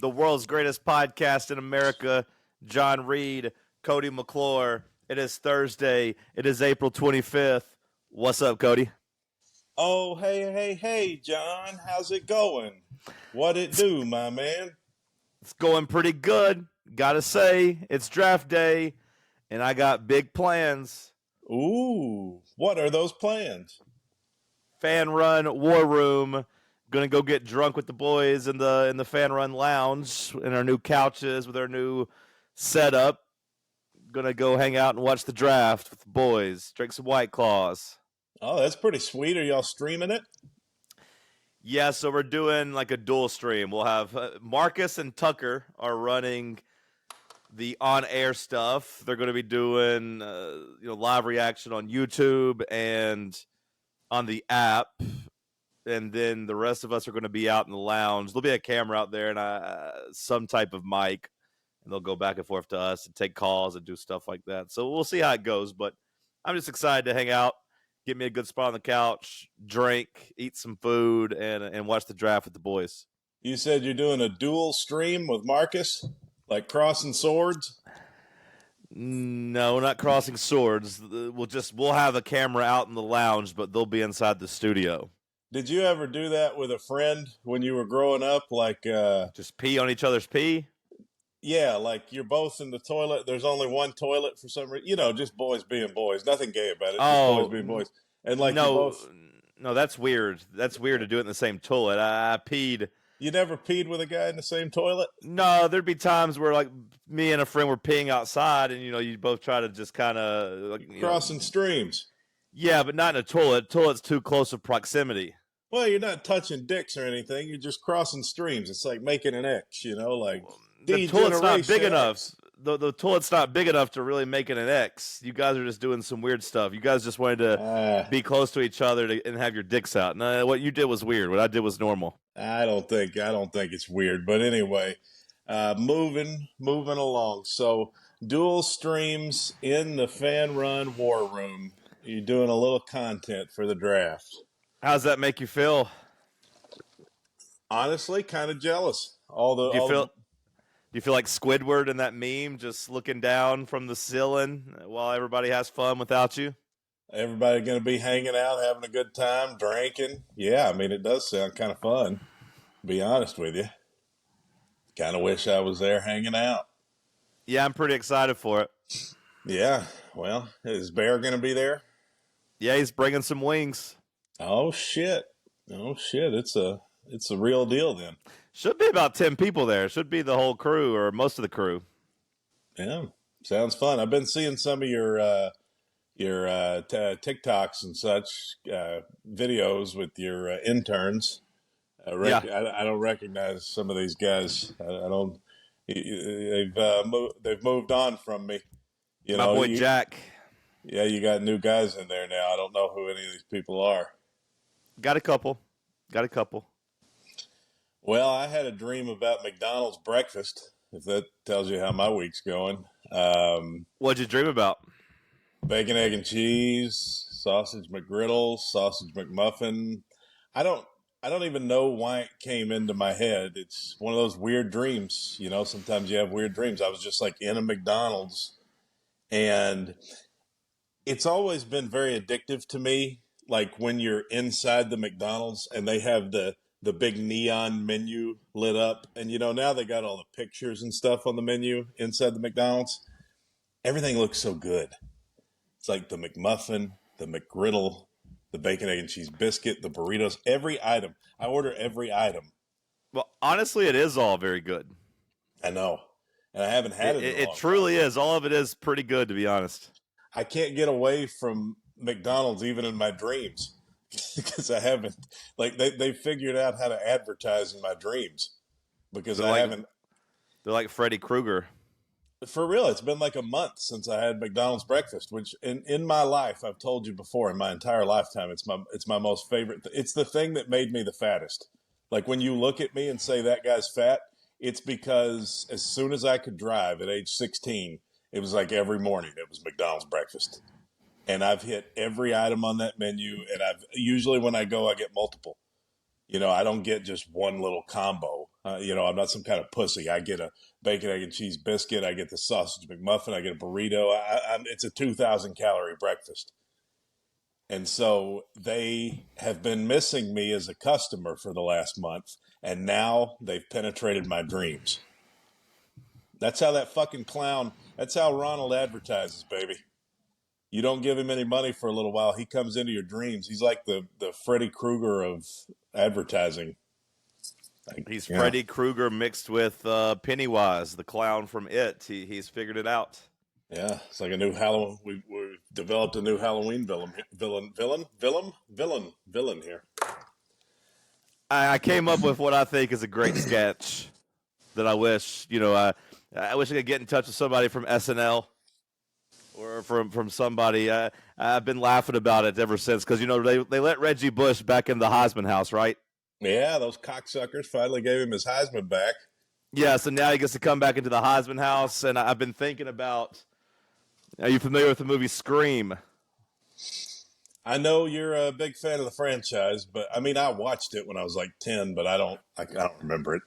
the world's greatest podcast in America, John Reed, Cody McClure. It is Thursday. It is April 25th. What's up, Cody? Oh, hey, John. How's it going? What it do, my man? It's going pretty good. Gotta say, it's draft day, and I got big plans. Ooh, what are those plans? Fan run, war room. Gonna go get drunk with the boys in the fan run lounge in our new couches with our new setup. Gonna go hang out and watch the draft with the boys. Drink some White Claws. Oh, that's pretty sweet. Are y'all streaming it? Yeah, so we're doing like a dual stream. We'll have Marcus and Tucker are running the on-air stuff. They're going to be doing live reaction on YouTube and on the app, and then the rest of us are going to be out in the lounge. There'll be a camera out there and some type of mic, and they'll go back and forth to us and take calls and do stuff like that. So we'll see how it goes, but I'm just excited to hang out, get me a good spot on the couch, drink, eat some food, and watch the draft with the boys. You said you're doing a dual stream with Marcus, like crossing swords? No, not crossing swords. We'll have a camera out in the lounge, but they'll be inside the studio. Did you ever do that with a friend when you were growing up? Like, just pee on each other's pee? Yeah, like you're both in the toilet. There's only one toilet for some reason. You know, just boys being boys. Nothing gay about it. Just boys being boys. And like no, that's weird. That's weird to do it in the same toilet. I peed. You never peed with a guy in the same toilet? No, there'd be times where like me and a friend were peeing outside, and you both try to just kind of crossing streams. Yeah, but not in a toilet. Toilet's too close of proximity. Well, you're not touching dicks or anything. You're just crossing streams. It's like making an X, like the toilet's not big enough. The toilet's not big enough to really make it an X. You guys are just doing some weird stuff. You guys just wanted to be close to each other and have your dicks out. No, what you did was weird. What I did was normal. I don't think it's weird. But anyway, moving along. So dual streams in the fan run war room. You're doing a little content for the draft. How's that make you feel? Honestly, kind of jealous. Do you feel like Squidward in that meme, just looking down from the ceiling while everybody has fun without you? Everybody going to be hanging out, having a good time, drinking. Yeah, I mean, it does sound kind of fun, to be honest with you. Kind of wish I was there hanging out. Yeah, I'm pretty excited for it. Yeah, well, is Bear going to be there? Yeah, he's bringing some wings. Oh, shit. It's a real deal then. Should be about 10 people there. Should be the whole crew or most of the crew. Yeah, sounds fun. I've been seeing some of your TikToks and such videos with your interns. I don't recognize some of these guys. I don't. They've moved on from me. My boy Jack. Yeah, you got new guys in there now. I don't know who any of these people are. Got a couple. Well, I had a dream about McDonald's breakfast, if that tells you how my week's going. What'd you dream about? Bacon, egg, and cheese, sausage McGriddle, sausage McMuffin. I don't even know why it came into my head. It's one of those weird dreams. Sometimes you have weird dreams. I was just like in a McDonald's, and it's always been very addictive to me. Like when you're inside the McDonald's and they have the big neon menu lit up. And, now they got all the pictures and stuff on the menu inside the McDonald's. Everything looks so good. It's like the McMuffin, the McGriddle, the bacon, egg, and cheese biscuit, the burritos, every item. I order every item. Well, honestly, it is all very good. I know. And I haven't had it in a long time. It truly is. All of it is pretty good, to be honest. I can't get away from McDonald's even in my dreams. Because I haven't, like, they figured out how to advertise in my dreams. Because haven't. They're like Freddy Krueger. For real, it's been like a month since I had McDonald's breakfast, which in my life, I've told you before, in my entire lifetime, it's my most favorite. It's the thing that made me the fattest. Like when you look at me and say that guy's fat, it's because as soon as I could drive at age 16, it was like every morning it was McDonald's breakfast. And I've hit every item on that menu, and I've usually when I go, I get multiple. I don't get just one little combo. I'm not some kind of pussy. I get a bacon, egg, and cheese biscuit. I get the sausage McMuffin. I get a burrito. It's a 2,000 calorie breakfast. And so they have been missing me as a customer for the last month. And now they've penetrated my dreams. That's how that fucking clown, that's how Ronald advertises, baby. You don't give him any money for a little while, he comes into your dreams. He's like the Freddy Krueger of advertising. He's Yeah. Freddy Krueger mixed with Pennywise, the clown from It. He's figured it out. Yeah, it's like a new Halloween. We've developed a new Halloween villain here. I came up with what I think is a great sketch that I wish, I wish I could get in touch with somebody from SNL or from somebody. I've been laughing about it ever since because, they let Reggie Bush back in the Heisman house, right? Yeah, those cocksuckers finally gave him his Heisman back. Yeah, so now he gets to come back into the Heisman house, and I've been thinking about, are you familiar with the movie Scream? I know you're a big fan of the franchise, but I mean, I watched it when I was like 10, but I don't remember it.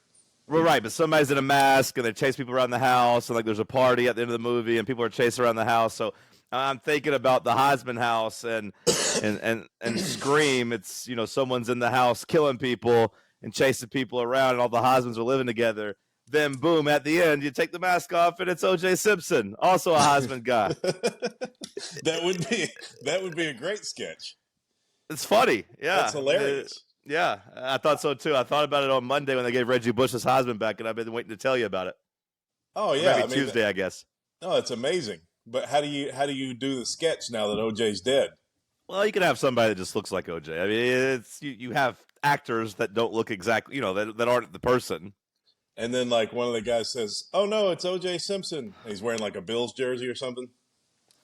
Well, right, but somebody's in a mask and they chase people around the house, and like there's a party at the end of the movie, and people are chasing around the house. So I'm thinking about the Heisman house and Scream. It's someone's in the house killing people and chasing people around, and all the Heismans are living together. Then boom, at the end, you take the mask off, and it's O.J. Simpson, also a Heisman guy. That would be a great sketch. It's funny, yeah. That's hilarious. Yeah, I thought so too. I thought about it on Monday when they gave Reggie Bush his Heisman back, and I've been waiting to tell you about it. Oh yeah, maybe Tuesday, I guess. No, it's amazing. But how do you do the sketch now that OJ's dead? Well, you can have somebody that just looks like OJ. I mean, it's you have actors that don't look exactly, that aren't the person. And then like one of the guys says, "Oh no, it's OJ Simpson." He's wearing like a Bills jersey or something.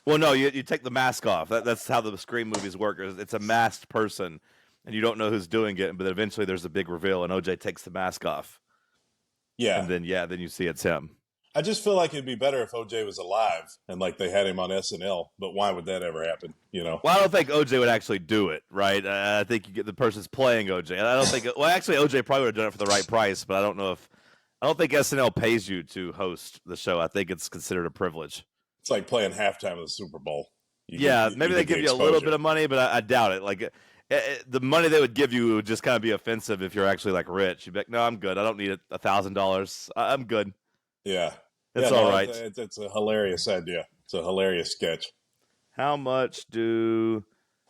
Well, no, you take the mask off. That's how the Scream movies work. It's a masked person, and you don't know who's doing it. But eventually, there's a big reveal, and OJ takes the mask off. Yeah, and then you see it's him. I just feel like it'd be better if OJ was alive and like they had him on SNL. But why would that ever happen? Well, I don't think OJ would actually do it, right? I think you get the person's playing OJ. And I don't think. Well, actually, OJ probably would have done it for the right price, but I don't think SNL pays you to host the show. I think it's considered a privilege. It's like playing halftime of the Super Bowl. Maybe they give you a little bit of money, but I doubt it. Like the money they would give you would just kind of be offensive if you're actually like rich. You'd be like, no, I'm good. I don't need $1,000. I'm good. Yeah. It's all right. It's a hilarious idea. It's a hilarious sketch. How much do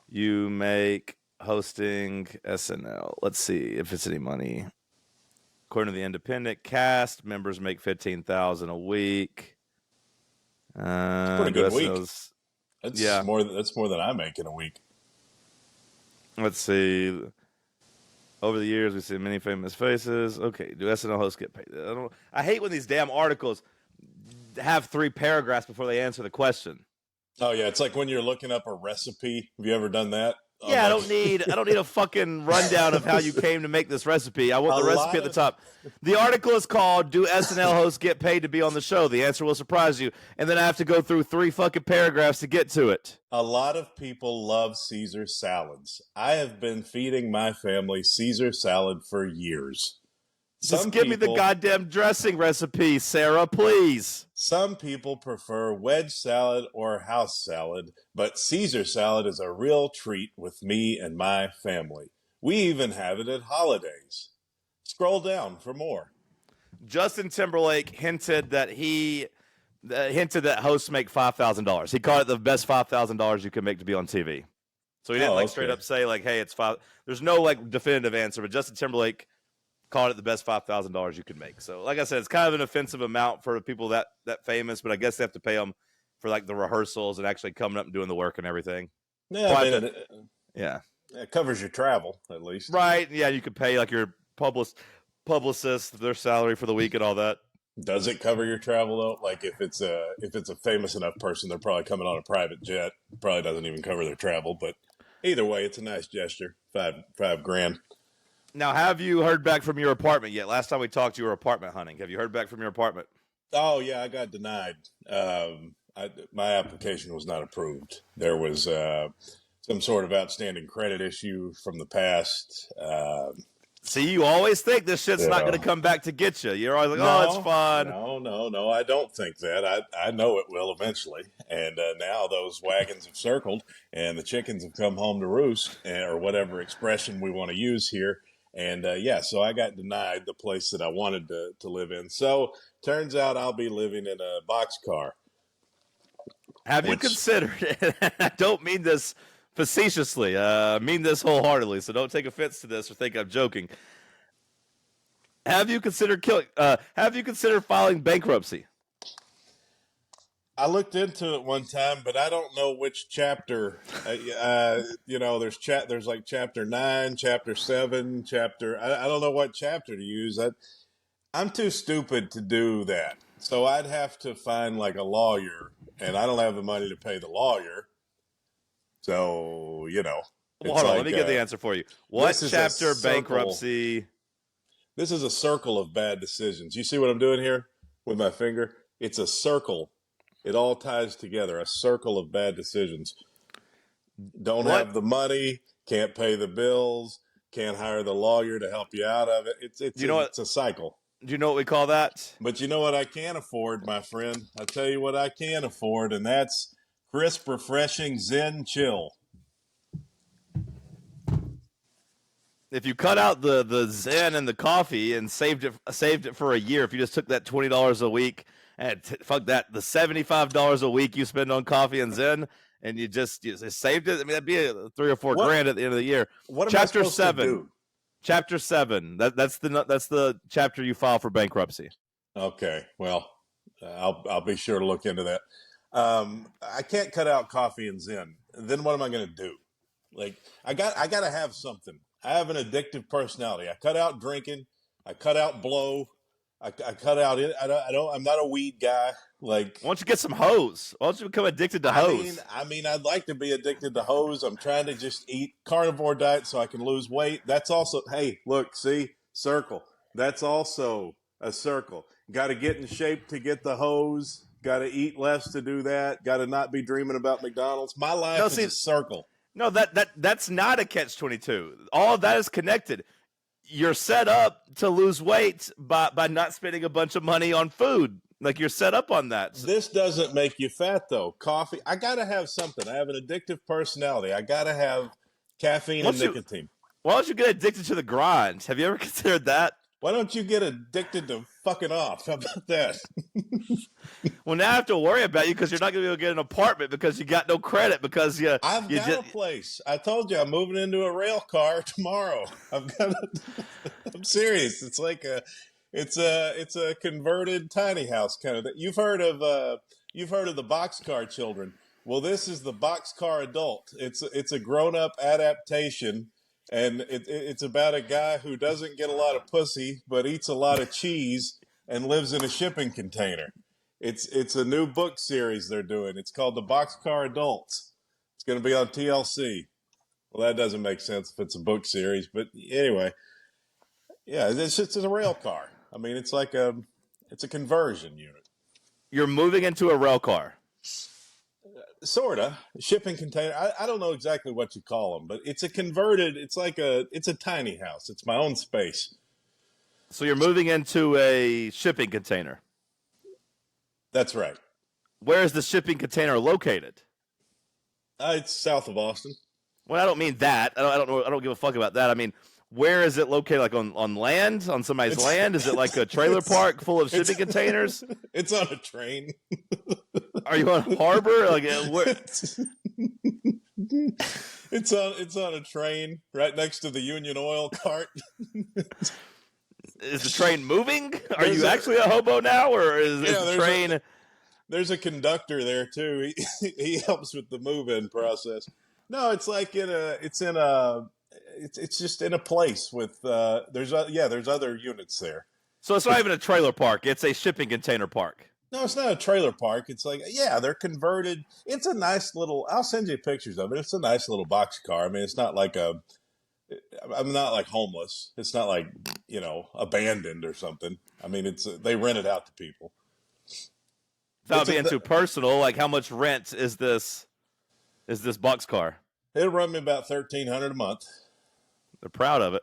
you make hosting SNL? Let's see if it's any money. According to the Independent, cast members make $15,000 a week. Pretty good week. That's more than I make in a week. Let's see. Over the years, we've seen many famous faces. Okay, do SNL hosts get paid? I hate when these damn articles have 3 paragraphs before they answer the question. Oh yeah, it's like when you're looking up a recipe. Have you ever done that? Yeah, I don't need a fucking rundown of how you came to make this recipe. I want the recipe at the top. The article is called "Do SNL hosts get paid to be on the show?" The answer will surprise you, and then I have to go through 3 fucking paragraphs to get to it. A lot of people love Caesar salads. I have been feeding my family Caesar salad for years. Just give me the goddamn dressing recipe, Sarah, please. Some people prefer wedge salad or house salad, but Caesar salad is a real treat with me and my family. We even have it at holidays. Scroll down for more. Justin Timberlake hinted that hosts make $5,000. He called it the best $5,000 you can make to be on TV. So he didn't straight up say like, "Hey, it's 5." There's no like definitive answer, but Justin Timberlake called it the best $5,000 you could make. So, like I said, it's kind of an offensive amount for people that famous, but I guess they have to pay them for like the rehearsals and actually coming up and doing the work and everything. Yeah, yeah, it covers your travel at least, right? Yeah, you could pay like your publicist their salary for the week and all that. Does it cover your travel though? Like if it's a famous enough person, they're probably coming on a private jet. Probably doesn't even cover their travel, but either way, it's a nice gesture. $5,000. Now, have you heard back from your apartment yet? Last time we talked, you were apartment hunting. Have you heard back from your apartment? Oh, yeah, I got denied. My application was not approved. There was some sort of outstanding credit issue from the past. See, you always think this shit's not going to Yeah. come back to get you. You're always like, oh, it's No, fine. no. I don't think that. I know it will eventually. And now those wagons have circled, and the chickens have come home to roost, or whatever expression we want to use here. And yeah, so I got denied the place that I wanted to live in. So turns out I'll be living in a boxcar, Have you which considered, and I don't mean this facetiously, I mean this wholeheartedly, so don't take offense to this or think I'm joking. Have you considered have you considered filing bankruptcy? I looked into it one time, but I don't know which chapter. There's like chapter 9, chapter 7, chapter. I don't know what chapter to use. I'm too stupid to do that. So I'd have to find like a lawyer, and I don't have the money to pay the lawyer. So, Well, it's hold on, let like me get the answer for you. What this is a chapter circle. bankruptcy? This is a circle of bad decisions. You see what I'm doing here with my finger? It's a circle. It all ties together. A circle of bad decisions. Don't What have the money, can't pay the bills, can't hire the lawyer to help you out of it. do you know what It's a cycle. do you know what we call that? But you know what I can afford, my friend? I'll tell you what I can afford, and that's crisp, refreshing Zen chill. If you cut out the Zen and the coffee and saved it for a year, if you just took that $20 a week and fuck that, the $75 a week you spend on coffee and Zen, and you just saved it. I mean, that'd be 3 or 4 grand at the end of the year. What am I Chapter supposed to 7. do? Chapter 7. That's the chapter you file for bankruptcy. Okay, well, I'll be sure to look into that. I can't cut out coffee and Zen. Then what am I going to do? Like I got to have something. I have an addictive personality. I cut out drinking. I cut out blow. I cut out it. I don't. I'm not a weed guy. Like Why don't you get some hose? Why don't you become addicted to hose? I mean, I'd like to be addicted to hose. I'm trying to just eat carnivore diet so I can lose weight. That's also, hey, look, see, circle. That's also a circle. Got to get in shape to get the hose. Got to eat less to do that. Got to not be dreaming about McDonald's. My life No, is see, a circle. no, that's not a catch-22. All of that is connected. You're set up to lose weight by not spending a bunch of money on food. Like you're set up on that. This doesn't make you fat though. Coffee. I got to have something. I have an addictive personality. I got to have caffeine and Once you, nicotine. why don't you get addicted to the grind? Have you ever considered that? Why don't you get addicted to fucking off? How about that? Well, now I have to worry about you because you're not going to be able to get an apartment because you got no credit because I've you got just, a place. I told you I'm moving into a rail car tomorrow. I've got. I'm serious. It's like it's a converted tiny house kind of thing. You've heard of the boxcar children. Well, this is the boxcar adult. It's a grown up adaptation, and it's about a guy who doesn't get a lot of pussy but eats a lot of cheese and lives in a shipping container. It's a new book series they're doing. It's called the Boxcar Adults. It's going to be on TLC. Well, that doesn't make sense if it's a book series, but anyway, yeah, it's a rail car. I mean, it's a conversion unit. you're moving into a rail car. Sorta shipping container. I don't know exactly what you call them, but it's a converted. It's a tiny house. It's my own space. So you're moving into a shipping container. That's right. Where is the shipping container located? It's south of Austin. Well, I don't mean that. I don't know. I don't give a fuck about that. I mean, where is it located? Like on land? On somebody's land? Is it like a trailer park full of shipping containers? It's on a train. Are you on harbor? Like where? It's on a train right next to the Union Oil cart. Is the train moving? Are you actually a hobo now, or is the train? There's a conductor there too. He helps with the move-in process. No, it's like it's just in a place with there's other units there. So it's not even a trailer park. It's a shipping container park. No, it's not a trailer park. It's like, yeah, they're converted. It's a nice little. I'll send you pictures of it. It's a nice little box car. I mean, it's not like I'm not like homeless. It's not like abandoned or something. I mean, they rent it out to people. Without being too personal, like how much rent is this box car? It'll run me about $1,300 a month. They're proud of it.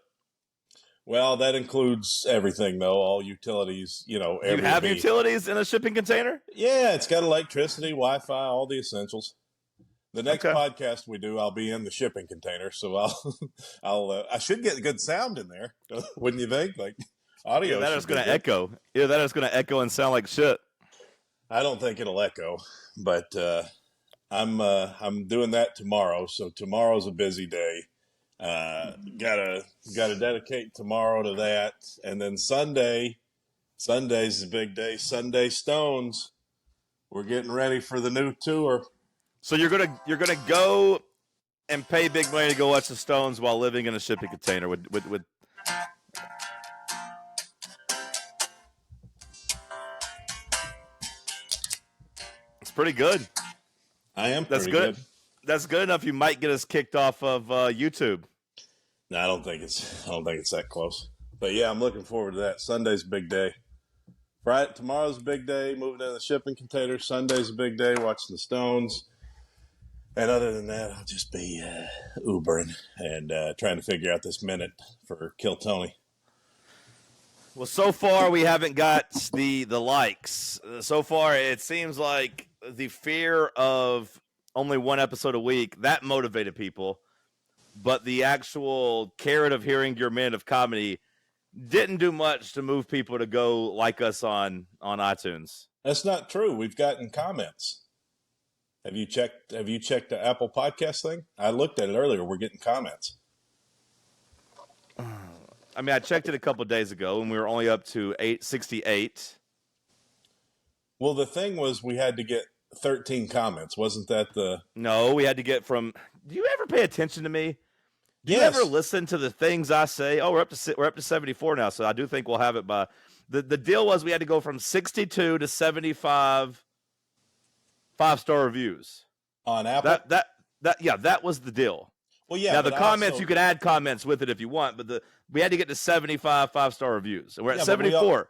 Well, that includes everything, though. All utilities, Do you have Airbnb. utilities in a shipping container? Yeah, it's got electricity, Wi-Fi, all the essentials. The next Okay. podcast we do, I'll be in the shipping container, so I should get good sound in there, wouldn't you think? Like Either audio that or should it's be going to good. echo. Either that or it's going to echo and sound like shit. I don't think it'll echo, but I'm doing that tomorrow. So tomorrow's a busy day. Gotta dedicate tomorrow to that, and then Sunday's the big day. Sunday Stones. We're getting ready for the new tour. So you're gonna go and pay big money to go watch the Stones while living in a shipping container with it's pretty good. I am That's pretty good. good. That's good enough. You might get us kicked off of YouTube. No, I don't think it's that close. But yeah, I'm looking forward to that. Sunday's a big day. Friday, tomorrow's a big day. Moving in the shipping container. Sunday's a big day. Watching the Stones. And other than that, I'll just be Ubering and trying to figure out this minute for Kill Tony. Well, so far we haven't got the likes. So far, it seems like the fear of only one episode a week that motivated people, but the actual carrot of hearing your minute of comedy didn't do much to move people to go like us on iTunes. That's not true. We've gotten comments. Have you checked the Apple Podcast thing? I looked at it earlier. We're getting comments. I mean, I checked it a couple of days ago, and we were only up to 868. Well, the thing was we had to get 13 comments. Wasn't that the... No, we had to get from... Do you ever pay attention to me? Do you ever listen to the things I say? Oh, we're up to 74 now, so I do think we'll have it by... The deal was we had to go from 62 to 75 5-star reviews. On Apple? That was the deal. Well, yeah. Now, the comments, you can add comments with it if you want, but we had to get to 75 5-star reviews, and we're at 74.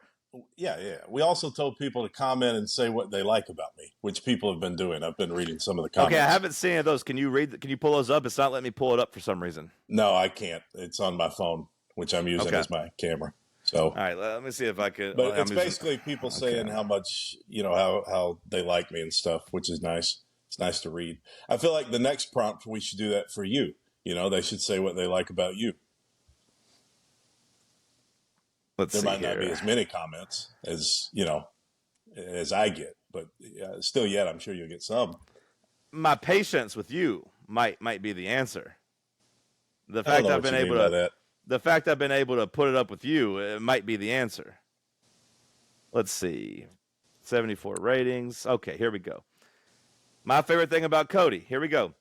Yeah. We also told people to comment and say what they like about me, which people have been doing. I've been reading some of the comments. Okay, I haven't seen any of those. Can you pull those up? It's not letting me pull it up for some reason. No, I can't. It's on my phone, which I'm using as my camera. So, all right, let me see if I could. But it's basically people saying how much, how they like me and stuff, which is nice. It's nice to read. I feel like the next prompt, we should do that for you. They should say what they like about you. There might not be as many comments as, as I get, but still yet, I'm sure you'll get some. My patience with you might be the answer. The fact I've been able to put it up with you, it might be the answer. Let's see. 74 ratings. Okay, here we go. My favorite thing about Cody, here we go,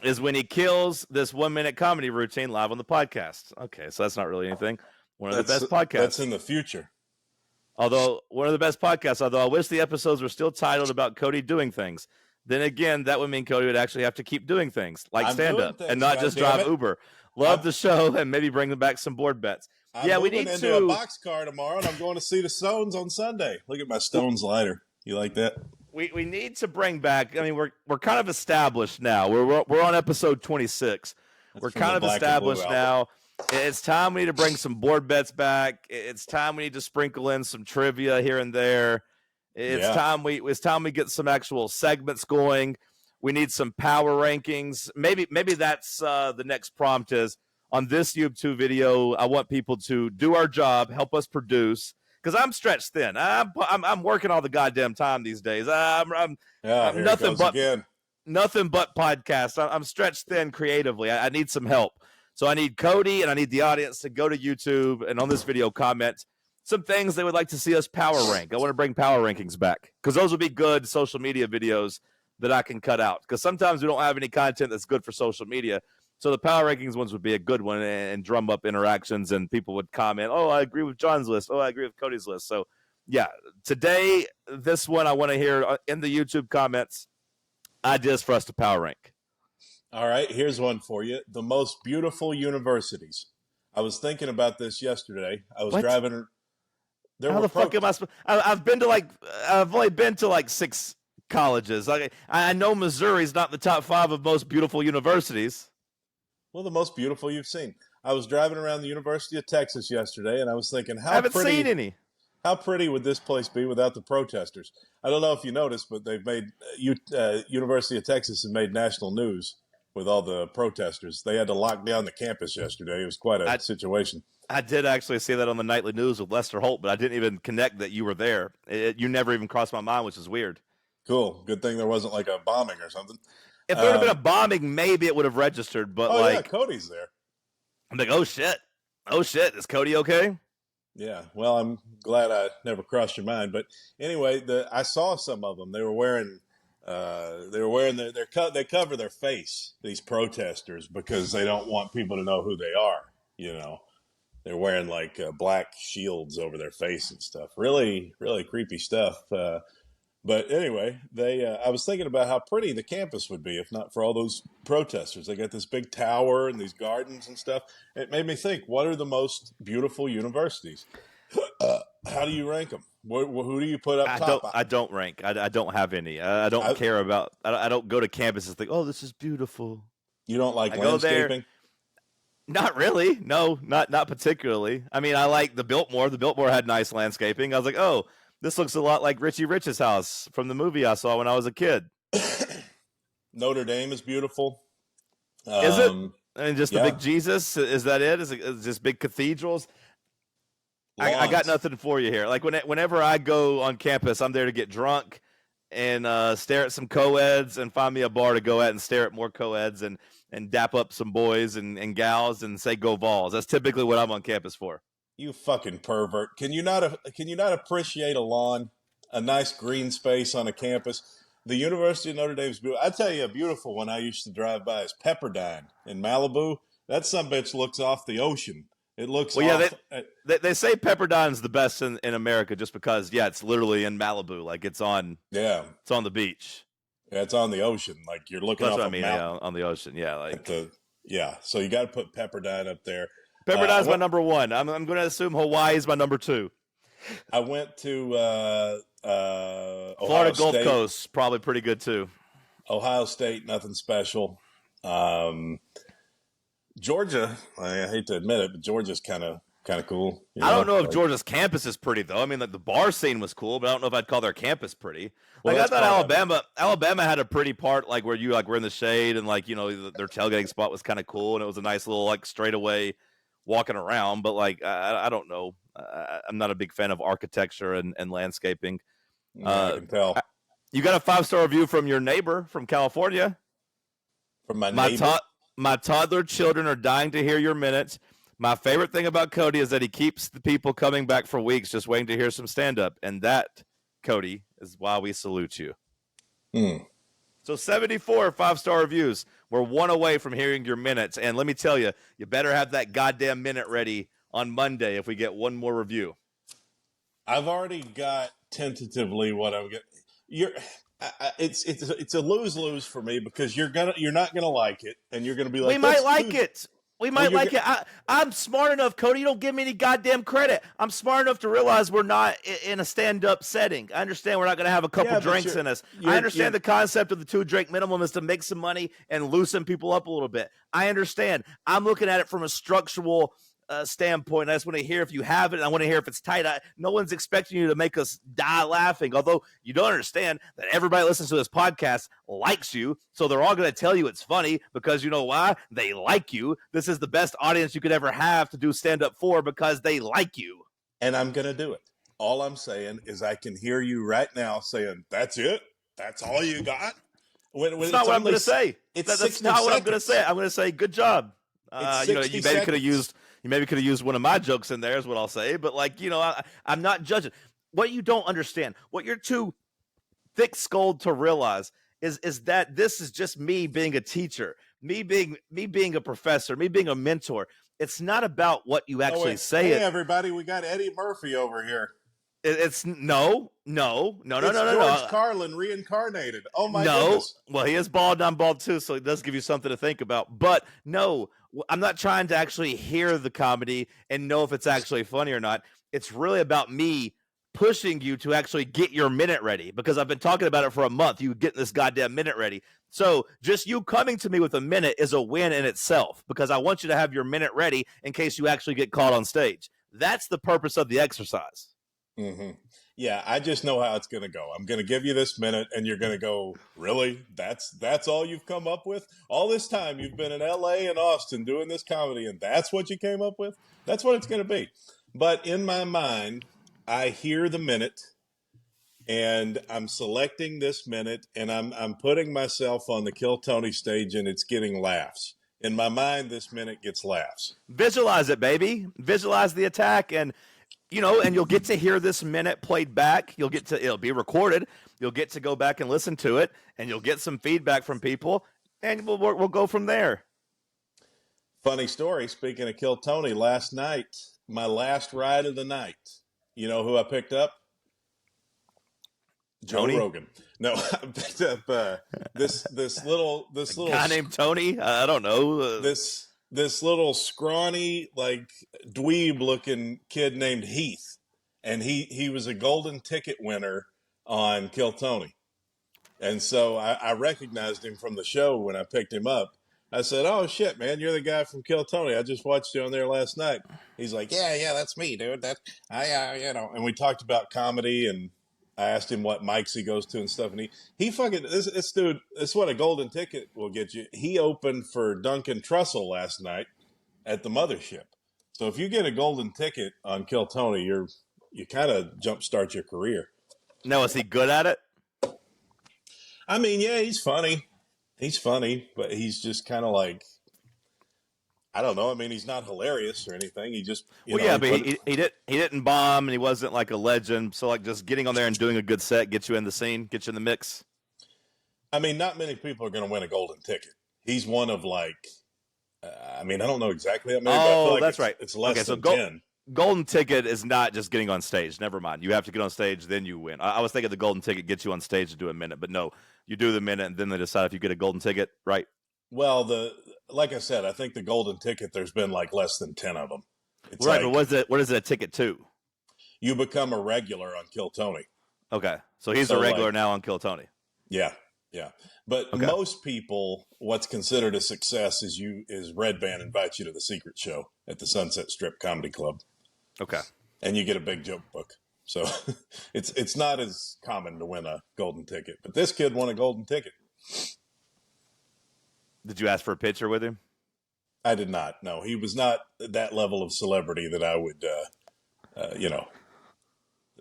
is when he kills this 1-minute comedy routine live on the podcast. Okay, so that's not really anything. One of the best podcasts. That's in the future. Although, one of the best podcasts, although I wish the episodes were still titled about Cody doing things. Then again, that would mean Cody would actually have to keep doing things, like stand-up, and not just drive Uber. Love the show, and maybe bring back some board bets. We need into a BoxCar tomorrow, and I'm going to see the Stones on Sunday. Look at my Stones lighter. You like that? We need to bring back. I mean, we're kind of established now. We're on episode 26. We're kind of established now. It's time we need to bring some board bets back. It's time we need to sprinkle in some trivia here and there. It's time we get some actual segments going. We need some power rankings. Maybe that's the next prompt is on this YouTube video. I want people to do our job, help us produce. Because I'm stretched thin. I'm working all the goddamn time these days. I'm nothing but podcasts. I'm stretched thin creatively. I need some help. So I need Cody and I need the audience to go to YouTube and on this video comment some things they would like to see us power rank. I want to bring power rankings back because those would be good social media videos that I can cut out. Because sometimes we don't have any content that's good for social media. So the power rankings ones would be a good one and drum up interactions and people would comment, oh, I agree with John's list. Oh, I agree with Cody's list. So, yeah, today, this one I want to hear in the YouTube comments ideas for us to power rank. All right, here's one for you. The most beautiful universities. I was thinking about this yesterday. I was driving. How the fuck am I supposed? I've only been to like 6 colleges. I know Missouri's not the top 5 of most beautiful universities. Well, the most beautiful you've seen. I was driving around the University of Texas yesterday, and I was thinking, I haven't seen any. how pretty would this place be without the protesters? I don't know if you noticed, but they've made University of Texas has made national news with all the protesters. They had to lock down the campus yesterday. It was quite a situation. I did actually see that on the nightly news with Lester Holt, but I didn't even connect that you were there. You never even crossed my mind, which is weird. Cool. Good thing there wasn't like a bombing or something. If there would have been a bombing, maybe it would have registered. But yeah, Cody's there. I'm like, oh shit, is Cody okay? Yeah. Well, I'm glad I never crossed your mind. But anyway, I saw some of them. They were wearing they cover their face, these protesters, because they don't want people to know who they are. You know, they're wearing like black shields over their face and stuff. Really, really creepy stuff. But anyway, I was thinking about how pretty the campus would be if not for all those protesters. They got this big tower and these gardens and stuff. It made me think, what are the most beautiful universities? How do you rank them? Who do you put up top? I don't rank. I don't have any. I don't care about. I don't go to campus and think, oh, this is beautiful. You don't like landscaping? Not really. No, not particularly. I mean, I like the Biltmore. The Biltmore had nice landscaping. I was like, oh, this looks a lot like Richie Rich's house from the movie I saw when I was a kid. Notre Dame is beautiful. Is it? And just the big Jesus? Is that it? Is it just big cathedrals? I got nothing for you here. Like whenever I go on campus, I'm there to get drunk and stare at some co-eds and find me a bar to go at and stare at more co-eds and dap up some boys and gals and say go Vols. That's typically what I'm on campus for. You fucking pervert. Can you not appreciate a lawn, a nice green space on a campus? The University of Notre Dame is beautiful. I tell you, a beautiful one I used to drive by is Pepperdine in Malibu. That sumbitch looks off the ocean. It looks they say Pepperdine's the best in America just because, it's literally in Malibu. Like it's on the beach. Yeah, it's on the ocean. Like you're looking off on the ocean. Yeah, like so you got to put Pepperdine up there. Pepperdine's my number one. I'm going to assume Hawaii is my number two. I went to Florida Gulf Coast, probably pretty good too. Ohio State, nothing special. Georgia, I hate to admit it, but Georgia's kind of cool. I don't know if Georgia's campus is pretty though. I mean, like the bar scene was cool, but I don't know if I'd call their campus pretty. Like I thought Alabama had a pretty part, like where you were in the shade and like their tailgating spot was kind of cool and it was a nice little like straightaway walking around. But like I don't know, I'm not a big fan of architecture and landscaping. I can tell. You got a 5-star review from your neighbor from California. From my neighbor. My toddler children are dying to hear your minutes. My favorite thing about Cody is that he keeps the people coming back for weeks just waiting to hear some stand-up. And that, Cody, is why we salute you. So 74 5-star reviews. We're one away from hearing your minutes. And let me tell you, you better have that goddamn minute ready on Monday if we get one more review. I've already got tentatively what I'm getting. It's a lose-lose for me because you're not gonna like it, and you're gonna be like, we might like it. I'm smart enough, Cody. You don't give me any goddamn credit. I'm smart enough to realize we're not in a stand-up setting. I understand we're not going to have a couple drinks in us. I understand the concept of the 2-drink minimum is to make some money and loosen people up a little bit. I understand. I'm looking at it from a structural standpoint. I just want to hear if you have it, and I want to hear if it's tight. No one's expecting you to make us die laughing, although you don't understand that everybody listens to this podcast likes you, so they're all going to tell you it's funny because you know why? They like you. This is the best audience you could ever have to do stand-up for because they like you. And I'm going to do it. All I'm saying is I can hear you right now saying, that's it? That's all you got? That's not what I'm going to say. That's not what I'm going to say. I'm going to say, good job. You maybe could have used one of my jokes in there is what I'll say. But like, I'm not judging. What you don't understand, what you're too thick-skulled to realize is that this is just me being a teacher, me being a professor, me being a mentor. It's not about what you actually say. Hey, everybody, we got Eddie Murphy over here. It's no. George Carlin reincarnated. Oh my goodness. Well, he is bald and I'm bald too, so it does give you something to think about. But no, I'm not trying to actually hear the comedy and know if it's actually funny or not. It's really about me pushing you to actually get your minute ready because I've been talking about it for a month. You getting this goddamn minute ready. So just you coming to me with a minute is a win in itself because I want you to have your minute ready in case you actually get caught on stage. That's the purpose of the exercise. Mm-hmm. Yeah, I just know how it's going to go. I'm going to give you this minute, and you're going to go, really? That's all you've come up with? All this time you've been in L.A. and Austin doing this comedy, and that's what you came up with? That's what it's going to be. But in my mind, I hear the minute, and I'm selecting this minute, and I'm putting myself on the Kill Tony stage, and it's getting laughs. In my mind, this minute gets laughs. Visualize it, baby. Visualize the attack, and and you'll get to hear this minute played back. It'll be recorded. You'll get to go back and listen to it, and you'll get some feedback from people, and we'll go from there. Funny story. Speaking of Kill Tony, last night, my last ride of the night. You know who I picked up? Tony? Joe Rogan. No, I picked up this little guy named Tony. I don't know. This little scrawny, like dweeb looking kid named Heath, and he was a golden ticket winner on Kill Tony, and so I recognized him from the show when I picked him up. I said, "Oh shit, man, you're the guy from Kill Tony. I just watched you on there last night." He's like, "Yeah, that's me, dude. That And we talked about comedy, and I asked him what mics he goes to and stuff, and he fucking this dude. This is what a golden ticket will get you. He opened for Duncan Trussell last night at the Mothership. So if you get a golden ticket on Kill Tony, you kind of jumpstart your career. Now, is he good at it? I mean, yeah, he's funny. He's funny, but he's just kind of like, I don't know. I mean, he's not hilarious or anything. He just, but he didn't bomb, and he wasn't like a legend. So like, just getting on there and doing a good set gets you in the scene, gets you in the mix. I mean, not many people are going to win a golden ticket. He's one of like, I mean, I don't know exactly how many. But I feel like that's right. It's less than 10. Golden ticket is not just getting on stage. Never mind. You have to get on stage, then you win. I was thinking the golden ticket gets you on stage to do a minute, but no, you do the minute, and then they decide if you get a golden ticket, right? Well, like I said, I think the golden ticket, there's been like less than 10 of them. It's right, but what is it a ticket to? You become a regular on Kill Tony. Okay, so he's a regular now on Kill Tony. Yeah. But most people, what's considered a success is Red Band invites you to the secret show at the Sunset Strip Comedy Club. Okay. And you get a big joke book. So it's not as common to win a golden ticket. But this kid won a golden ticket. Did you ask for a picture with him? I did not. No, he was not that level of celebrity that I would, that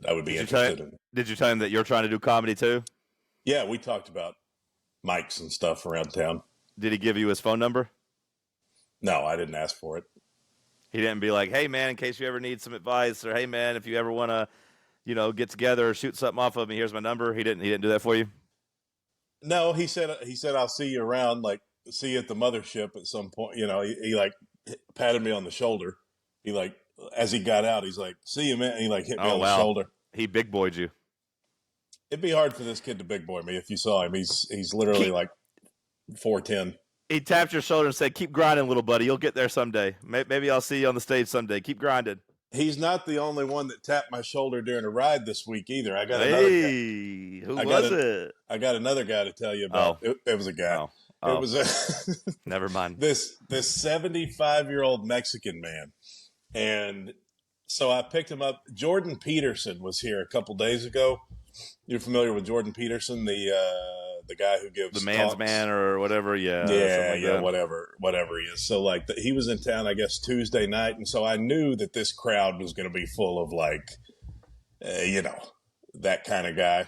I would be interested in. Did you tell him that you're trying to do comedy too? Yeah, we talked about mics and stuff around town. Did he give you his phone number? No, I didn't ask for it. He didn't be like, hey, man, in case you ever need some advice, or hey, man, if you ever want to, get together or shoot something off of me, here's my number. He didn't do that for you? No, he said I'll see you around, like see you at the Mothership at some point. He like patted me on the shoulder. He like, as he got out, he's like, see you, man. And he like hit me on the shoulder. He big boyed you. It'd be hard for this kid to big boy me if you saw him. He's literally like 4'10". He tapped your shoulder and said, keep grinding, little buddy. You'll get there someday. Maybe I'll see you on the stage someday. Keep grinding. He's not the only one that tapped my shoulder during a ride this week either. I got another guy. Who was it? I got another guy to tell you about. It was a guy. It was never mind. This 75-year-old Mexican man. And so I picked him up. Jordan Peterson was here a couple days ago. You're familiar with Jordan Peterson, the guy who gives the man's talks. Man or whatever, whatever he is. So like he was in town, I guess Tuesday night, and so I knew that this crowd was going to be full of like, that kind of guy.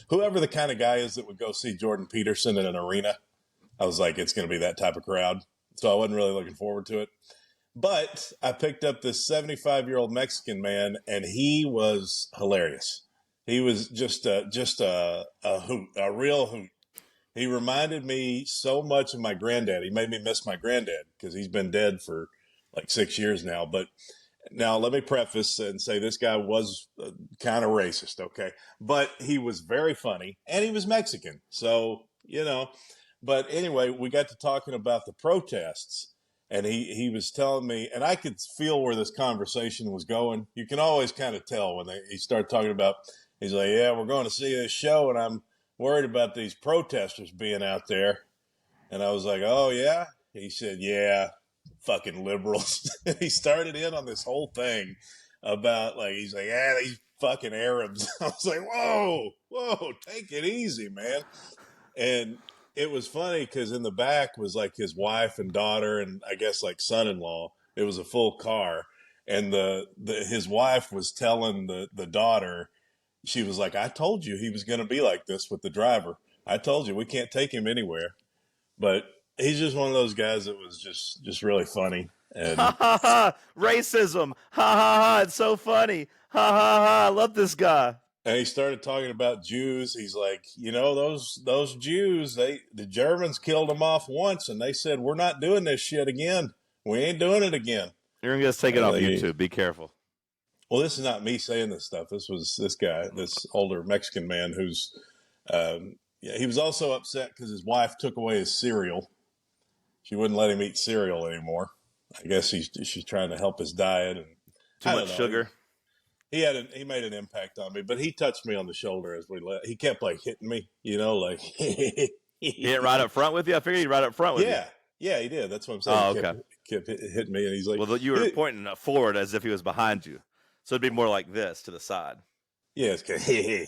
Whoever the kind of guy is that would go see Jordan Peterson in an arena, I was like, it's going to be that type of crowd. So I wasn't really looking forward to it. But I picked up this 75-year-old Mexican man, and he was hilarious. He was just a hoot, a real hoot. He reminded me so much of my granddad. He made me miss my granddad because he's been dead for like 6 years now. But now let me preface and say this guy was kind of racist, okay? But he was very funny, and he was Mexican. So, But anyway, we got to talking about the protests. and he was telling me, and I could feel where this conversation was going. You can always kind of tell when he started talking about. He's like, "Yeah, we're going to see this show, and I'm worried about these protesters being out there." And I was like, "Oh yeah." He said, "Yeah, fucking liberals." He started in on this whole thing about like he's like, "Yeah, these fucking Arabs." I was like, "Whoa, take it easy, man." And it was funny because in the back was like his wife and daughter and I guess like son-in-law. It was a full car, and his wife was telling the daughter, she was like, "I told you he was going to be like this with the driver. I told you we can't take him anywhere." But he's just one of those guys that was just really funny. And Ha ha ha! Racism! Ha ha ha! It's so funny! Ha ha ha! I love this guy. he started talking about Jews. He's like, those Jews, the Germans killed them off once, and they said we're not doing this shit again. We ain't doing it again. You're gonna get take it off YouTube. Be careful. Well, this is not me saying this stuff. This was this guy, this older Mexican man who's, yeah, he was also upset because his wife took away his cereal. She wouldn't let him eat cereal anymore. I guess she's trying to help his diet and Too much sugar. He made an impact on me, but he touched me on the shoulder as we left. He kept like hitting me, like He hit right up front with you. I figured he'd right up front with you. Yeah, he did. That's what I'm saying. Oh, he okay. kept hitting me, and he's like, "Well, you were pointing forward as if he was behind you, so it'd be more like this to the side." Yeah, it's good.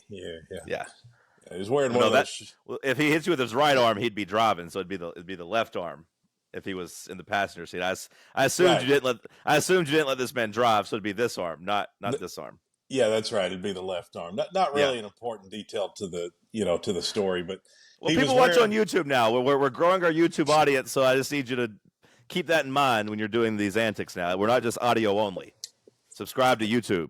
Yeah. He's wearing one of those. Well, if he hits you with his right arm, he'd be driving, so it'd be the left arm. If he was in the passenger seat, I assumed Right. you didn't let this man drive, so it'd be this arm, not this arm. Yeah, that's right. It'd be the left arm. Not really an important detail to the to the story, but people watch on YouTube now. We're growing our YouTube audience, so I just need you to keep that in mind when you're doing these antics. Now we're not just audio only. Subscribe to YouTube.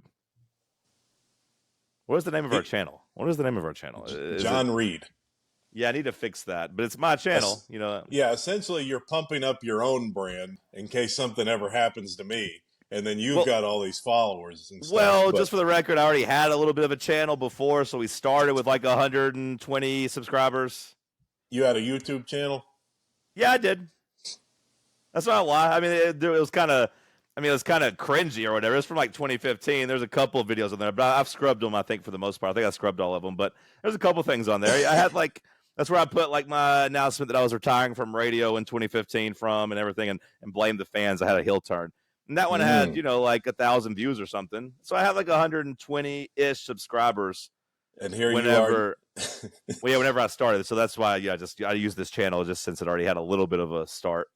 What is the name of our channel? What is the name of our channel? John Reed. Yeah, I need to fix that, but it's my channel. Yeah, essentially, you're pumping up your own brand in case something ever happens to me. And then you've got all these followers and stuff. Well, just for the record, I already had a little bit of a channel before, so we started with like 120 subscribers. You had a YouTube channel? Yeah, I did. That's not a lie. I mean, it was kind of cringy or whatever. It's from like 2015. There's a couple of videos on there, but I've scrubbed them, I think, for the most part. I think I scrubbed all of them, but there's a couple things on there. I had that's where I put like my announcement that I was retiring from radio in 2015 and everything, and blamed the fans. I had a heel turn. And that one had, like 1,000 views or something. So I had like 120-ish subscribers. And here you are. Whenever I started. So that's why, I used this channel just since it already had a little bit of a start.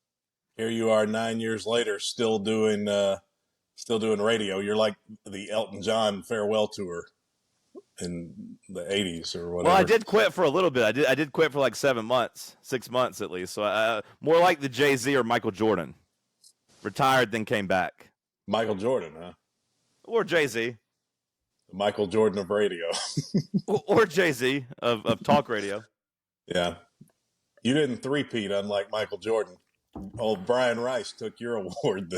Here you are 9 years later, still doing radio. You're like the Elton John farewell tour in the 80s or whatever. Well, I did quit for a little bit. I did quit for like 6 months at least. So more like the Jay-Z or Michael Jordan. Retired, then came back. Michael Jordan, huh? Or Jay-Z. Michael Jordan of radio. or Jay-Z of talk radio. Yeah. You didn't three-peat, unlike Michael Jordan. Old Brian Rice took your award.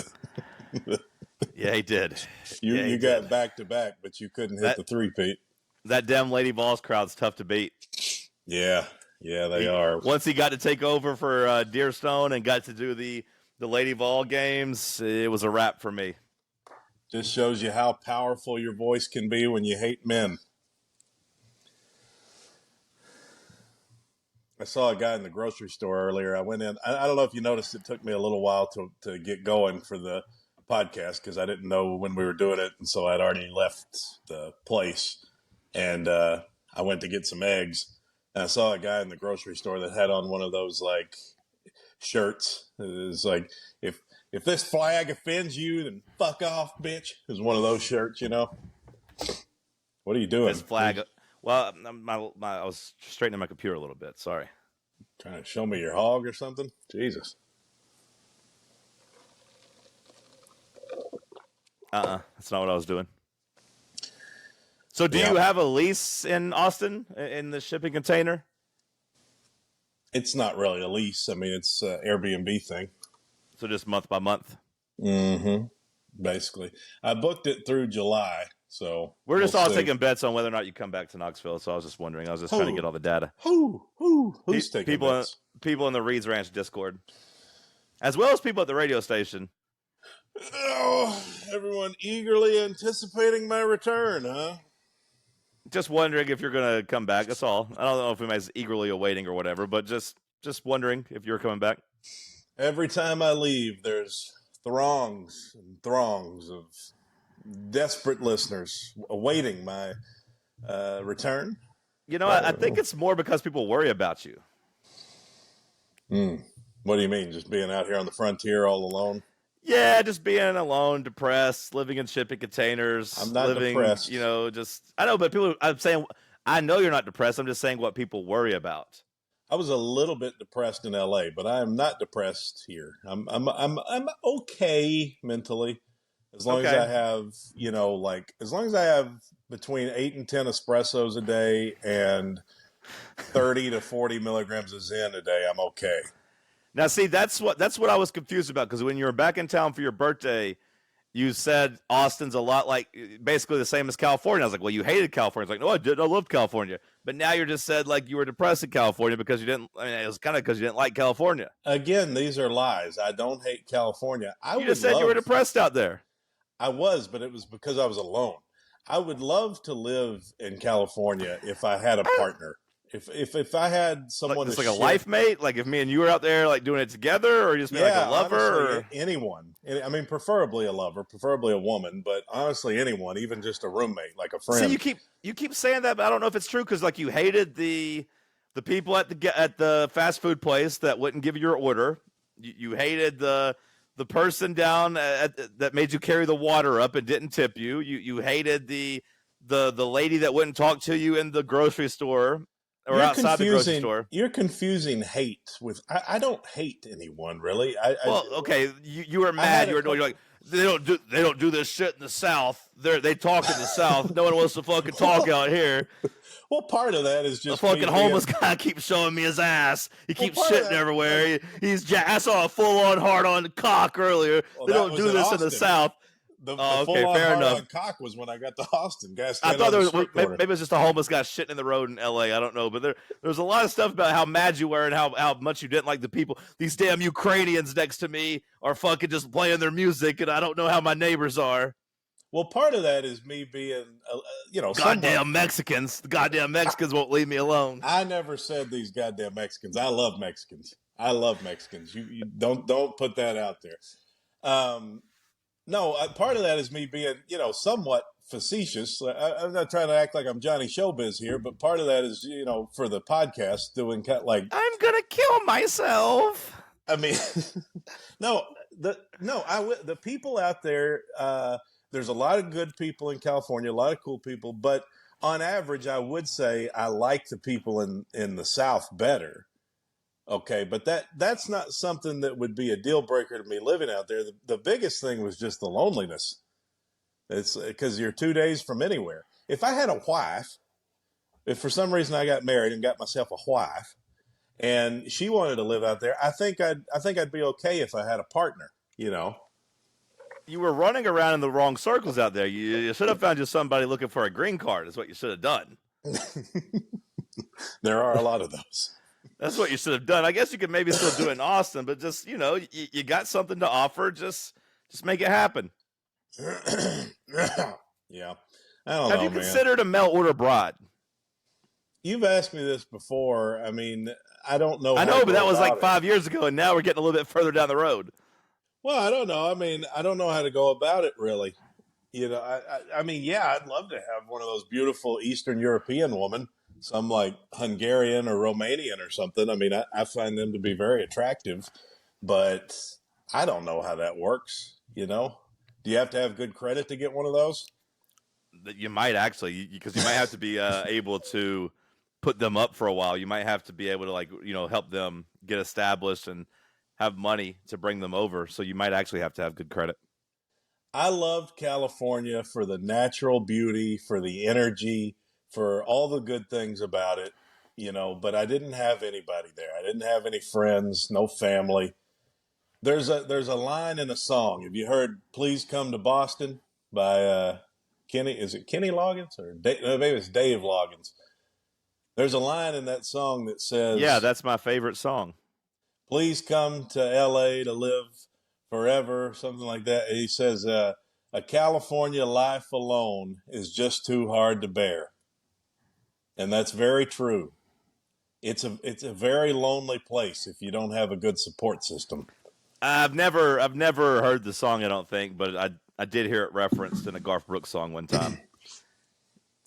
Yeah, he did. You got back-to-back, but you couldn't hit the three-peat. That damn Lady Vols crowd's tough to beat. Yeah, they are. Once he got to take over for Deerstone and got to do the Lady Vol games, it was a wrap for me. Just shows you how powerful your voice can be when you hate men. I saw a guy in the grocery store earlier. I went in. I don't know if you noticed, it took me a little while to get going for the podcast because I didn't know when we were doing it. And so I'd already left the place. And I went to get some eggs. And I saw a guy in the grocery store that had on one of those like shirts. It was like, if this flag offends you, then fuck off, bitch. It was one of those shirts, What are you doing? This flag. Well, I was straightening my computer a little bit. Sorry. Trying to show me your hog or something? Jesus. That's not what I was doing. So do you have a lease in Austin in the shipping container? It's not really a lease. I mean, it's an Airbnb thing. So just month by month? Mm-hmm. Basically. I booked it through July, so... We're just all taking bets on whether or not you come back to Knoxville, so I was just wondering. I was just trying to get all the data. Who's taking bets? People in the Reeds Ranch Discord. as well as people at the radio station. Oh, everyone eagerly anticipating my return, huh? Just wondering if you're going to come back. That's all. I don't know if anybody's eagerly awaiting or whatever, but just wondering if you're coming back. Every time I leave, there's throngs and throngs of desperate listeners awaiting my return. You know, I think it's more because people worry about you. What do you mean? Just being out here on the frontier all alone? Yeah, just being alone, depressed, living in shipping containers. I'm not living, depressed. I know, but people, I'm saying, I know you're not depressed. I'm just saying what people worry about. I was a little bit depressed in LA, but I am not depressed here. I'm okay mentally. As long as I have, as long as I have between 8 and 10 espressos a day and 30 to 40 milligrams of Zen a day, I'm okay. Now, see, that's what I was confused about, because when you were back in town for your birthday, you said Austin's a lot like basically the same as California. I was like, well, you hated California. It's like, no, I didn't. I loved California. But now you just said like you were depressed in California because you didn't. I mean, it was kind of because you didn't like California. Again, these are lies. I don't hate California. You just said you were depressed out there. I was, but it was because I was alone. I would love to live in California if I had a partner. If I had someone like a life mate, like if me and you were out there like doing it together, or just like a lover, honestly, or anyone. I mean, preferably a lover, preferably a woman, but honestly, anyone, even just a roommate, like a friend. See, you keep saying that, but I don't know if it's true, because like you hated the people at the fast food place that wouldn't give you your order. You hated the person down that made you carry the water up and didn't tip you. You hated the lady that wouldn't talk to you in the grocery store. Or outside the grocery store. You're confusing hate with. I don't hate anyone really. Okay, you were mad. You're like they don't do this shit in the South. They talk in the South. No one wants to fucking talk out here. Well, part of that is just the fucking homeless guy keeps showing me his ass. He keeps shitting everywhere. I saw a full on hard on cock earlier. They don't do this in the South. The full-on hard-on cock was when I got to Austin. Guys, I thought maybe it was just a homeless guy shitting in the road in L.A. I don't know, but there's a lot of stuff about how mad you were and how much you didn't like the people. These damn Ukrainians next to me are fucking just playing their music, and I don't know how my neighbors are. Well, part of that is me being, goddamn Mexicans. The goddamn Mexicans won't leave me alone. I never said these goddamn Mexicans. I love Mexicans. You don't put that out there. No, part of that is me being, somewhat facetious. I'm not trying to act like I'm Johnny Showbiz here, but part of that is, for the podcast, doing like I'm gonna kill myself. I mean, the people out there. There's a lot of good people in California, a lot of cool people, but on average, I would say I like the people in the South better. Okay, but that's not something that would be a deal breaker to me living out there. The biggest thing was just the loneliness. It's because you're 2 days from anywhere. If I had a wife, if for some reason I got married and got myself a wife, and she wanted to live out there, I think I'd be okay if I had a partner. You were running around in the wrong circles out there. You should have found just somebody looking for a green card. Is what you should have done. There are a lot of those. That's what you should have done. I guess you could maybe still do it in Austin, but just, you got something to offer. Just make it happen. Yeah. I don't know, Have you considered a mail order bride? You've asked me this before. I mean, I don't know. I know, but that was like 5 years ago, and now we're getting a little bit further down the road. Well, I don't know. I mean, I don't know how to go about it, really. I mean, yeah, I'd love to have one of those beautiful Eastern European women. Some like Hungarian or Romanian or something. I mean, I find them to be very attractive, but I don't know how that works. Do you have to have good credit to get one of those? You might actually, because you might have to be able to put them up for a while. You might have to be able to help them get established and have money to bring them over. So you might actually have to have good credit. I loved California for the natural beauty, for the energy, for all the good things about it, but I didn't have anybody there. I didn't have any friends, no family. There's a line in a song. Have you heard "Please Come to Boston" by Kenny? Is it Kenny Loggins or maybe it's Dave Loggins? There's a line in that song that says, "Yeah, that's my favorite song." please come to LA to live forever, something like that. He says, a California life alone is just too hard to bear. And that's very true. It's a very lonely place if you don't have a good support system. I've never heard the song, I don't think, but I did hear it referenced in a Garth Brooks song one time.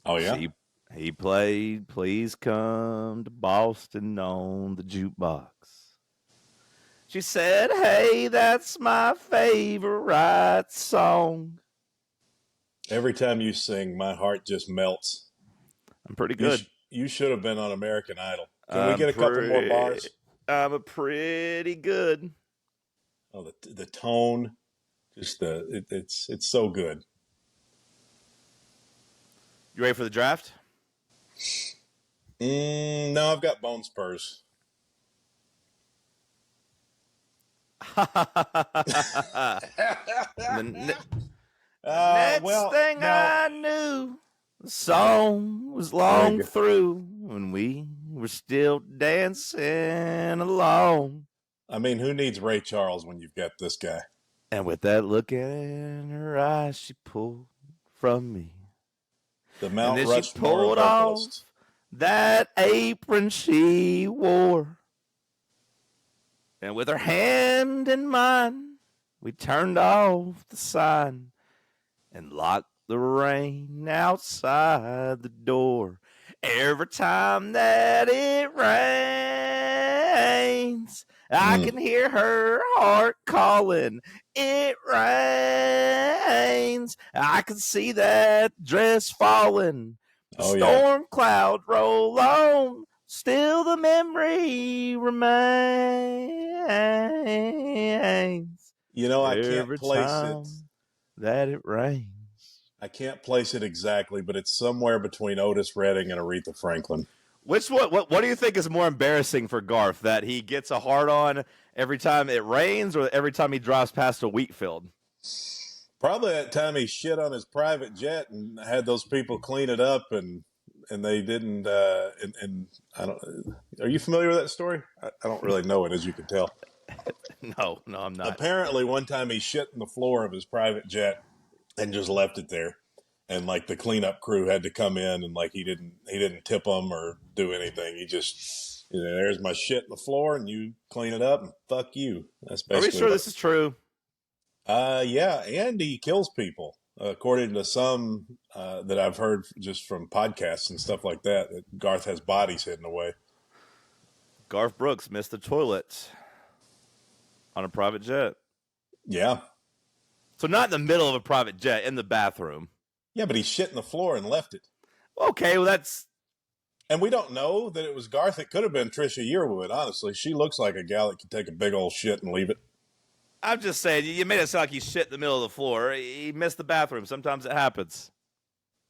Oh yeah. He played "Please Come to Boston" on the jukebox. She said, "Hey, that's my favorite song." Every time you sing, my heart just melts. I'm pretty good. You should have been on American Idol. Can we get a couple more bars? I'm a pretty good. Oh, the tone, just it's so good. You ready for the draft? No, I've got bone spurs. Next thing I knew, the song was long through when we were still dancing along. I mean, who needs Ray Charles when you've got this guy? And with that look in her eyes, she pulled from me. The Mount and then Rushmore she pulled vocalist. off that apron she wore. And with her hand in mine, we turned off the sign and locked the rain outside the door. Every time that it rains, I can hear her heart calling. It rains. I can see that dress falling. The storm cloud roll on. Still the memory remains. You know, I can't place it. That it rains. I can't place it exactly, but it's somewhere between Otis Redding and Aretha Franklin. Which what do you think is more embarrassing for Garth? That he gets a hard on every time it rains, or every time he drives past a wheat field? Probably that time he shit on his private jet and had those people clean it up, and they didn't. And I don't. Are you familiar with that story? I don't really know it, as you can tell. No, I'm not. Apparently, one time he shit in the floor of his private jet and just left it there, and like the cleanup crew had to come in, and like he didn't tip them or do anything. He just, there's my shit in the floor, and you clean it up, and fuck you. That's basically. Are we sure this is true? Yeah, and he kills people, according to some that I've heard just from podcasts and stuff like that. That Garth has bodies hidden away. Garth Brooks missed the toilet on a private jet. Yeah. So not in the middle of a private jet, in the bathroom. Yeah, but he shit in the floor and left it. Okay, well that's... And we don't know that it was Garth. It could have been Trisha Yearwood, honestly. She looks like a gal that could take a big old shit and leave it. I'm just saying, you made it sound like he shit in the middle of the floor. He missed the bathroom. Sometimes it happens.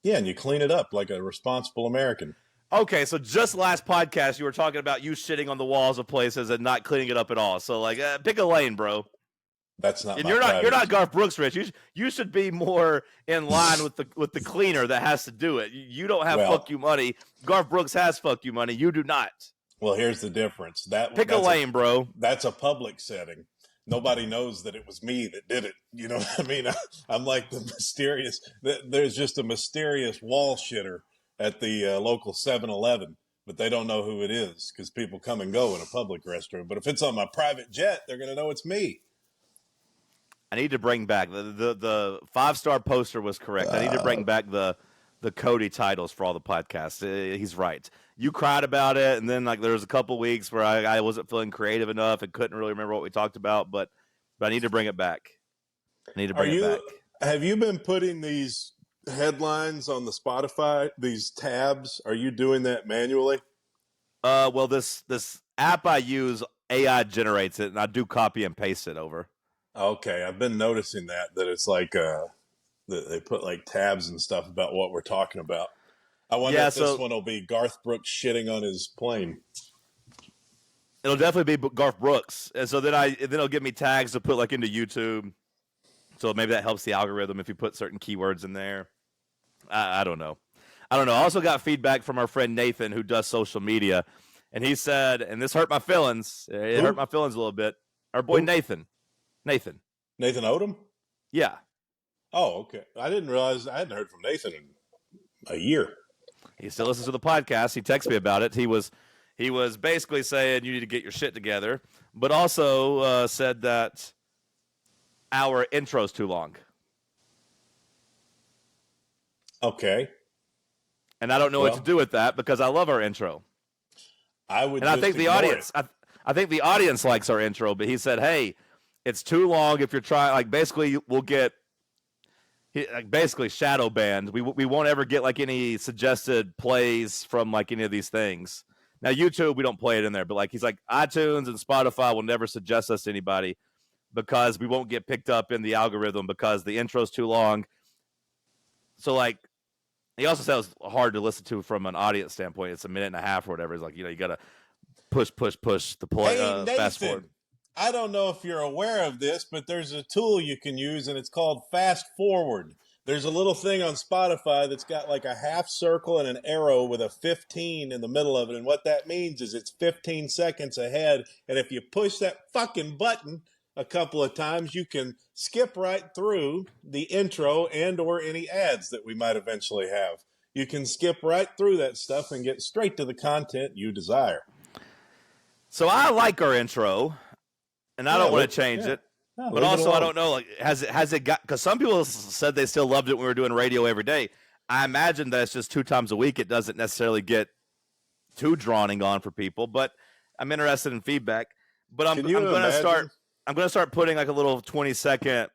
Yeah, and you clean it up like a responsible American. Okay, so just last podcast, you were talking about you shitting on the walls of places and not cleaning it up at all. So, like, pick a lane, bro. That's not. And you're not Garth Brooks, Rich. You should be more in line with the cleaner that has to do it. You don't have fuck you money. Garth Brooks has fuck you money. You do not. Well, here's the difference. Pick a lane, bro. That's a public setting. Nobody knows that it was me that did it. You know what I mean? I'm like the mysterious. There's just a mysterious wall shitter at the local 7-Eleven, but they don't know who it is because people come and go in a public restroom. But if it's on my private jet, they're going to know it's me. I need to bring back the 5-star poster was correct. I need to bring back the Cody titles for all the podcasts. He's right. You cried about it, and then like there was a couple weeks where I wasn't feeling creative enough and couldn't really remember what we talked about. But I need to bring it back. I need to bring it back. Have you been putting these headlines on the Spotify? These tabs? Are you doing that manually? Well, this app I use, AI generates it, and I do copy and paste it over. Okay, I've been noticing that it's like they put like tabs and stuff about what we're talking about. I wonder if this one will be Garth Brooks shitting on his plane. It'll definitely be Garth Brooks, and so then it'll give me tags to put like into YouTube. So maybe that helps the algorithm if you put certain keywords in there. I don't know. I also got feedback from our friend Nathan who does social media, And he said, and this hurt my feelings. It hurt my feelings a little bit. Our boy Nathan. Nathan Odom? Yeah. Oh, okay. I didn't realize I hadn't heard from Nathan in a year. He still listens to the podcast. He texted me about it. He was basically saying you need to get your shit together, but also said that our intro's too long. Okay. And I don't know what to do with that because I love our intro. I think the audience, I think the audience likes our intro, but he said, hey, it's too long if you're trying. Like, basically, we'll get basically shadow banned. We won't ever get like any suggested plays from like any of these things. Now, YouTube, we don't play it in there, but like he's like iTunes and Spotify will never suggest us to anybody because we won't get picked up in the algorithm because the intro's too long. So like, he also said it was hard to listen to from an audience standpoint. It's a minute and a half or whatever. It's like, you got to push the play, fast forward. I don't know if you're aware of this, but there's a tool you can use, and it's called Fast Forward. There's a little thing on Spotify that's got like a half circle and an arrow with a 15 in the middle of it. And what that means is it's 15 seconds ahead. And if you push that fucking button a couple of times, you can skip right through the intro and or any ads that we might eventually have. You can skip right through that stuff and get straight to the content you desire. So I like our intro, and I don't want to change it. No, but also, I don't know, like, has it got, because some people said they still loved it when we were doing radio every day. I imagine that it's just 2 times a week. It doesn't necessarily get too drawing on for people, but I'm interested in feedback. But I'm going to start putting like a little 20-second